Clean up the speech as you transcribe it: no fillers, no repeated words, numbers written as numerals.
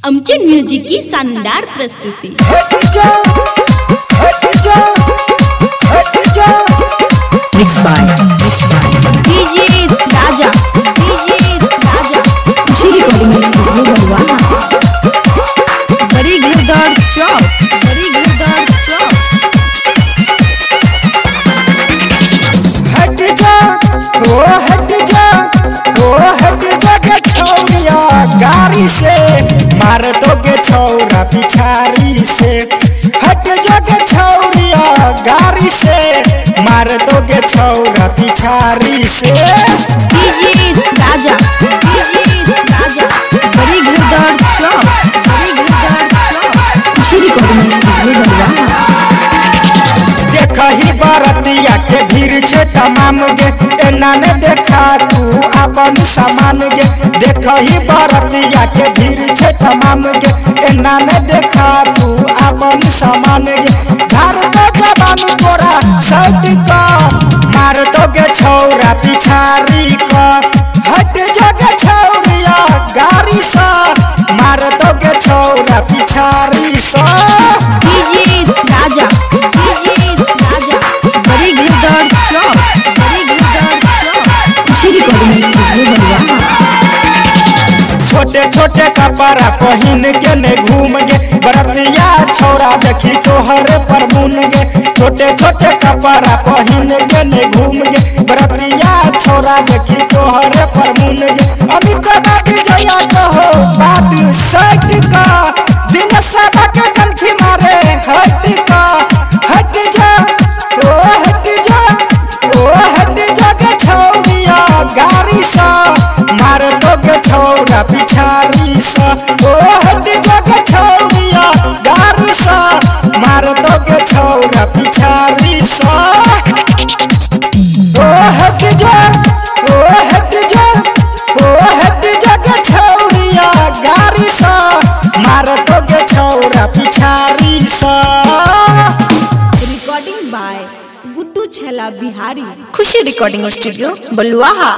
अमचन music की शानदार प्रस्तुति। Mix by DJ Raja Khushi recording studio Baluaha. बड़ी घरदार चौक गाड़ी से मार दोगे छौरा पिछाड़ी से। हट जोगे छौरिया गाड़ी से मार दोगे छौरा पिछाड़ी से। डीजे राजा बड़ी घरदार चौक खुशी रिकॉर्डिंग स्टूडियो बलुआहा। देखही बरतिया के भीड़ छे तमाम गे, एना ने देखा तू अपन सामान गे। देखही बरतिया के भीड़ छे तमाम गे, एना ने देखा तू अपन सामान गे। झाड़ तो जवान तोरा सट का मार दोगे छौरा पिछाड़ी का। हट जोगे छौरिया गाड़ी सा मार दोगे छौरा पिछाड़ी सा। डीजे राजा बड़ी घरदार चौक खुशी रिकॉर्डिंग स्टूडियो बलुआहा। छोटे छोटे कपड़ा पहन के ने घूम गे, बरतिया छौरा देखी तोहरे पर मुन गे। छोटे छोटे कपड़ा पहन के ने घूम गे, बरतिया छौरा देखी तोहरे पर मुन गे। अभी कदा विजया कहो बात सट का, दिन सदा के कंठी मारे हट का। हट जा गे छौरिया गाड़ी सा मार दोगे छौरा पिछाड़ी सा। हट जोगे छौरिया गाड़ी सा मार दोगे छौरा पिछाड़ी सा। हट जोगे छौरिया गाड़ी सा मार दोगे छौरा पिछाड़ी सा। रिकॉर्डिंग बाय गुड्डू छला बिहारी। खुशी रिकॉर्डिंग स्टूडियो बलुआहा।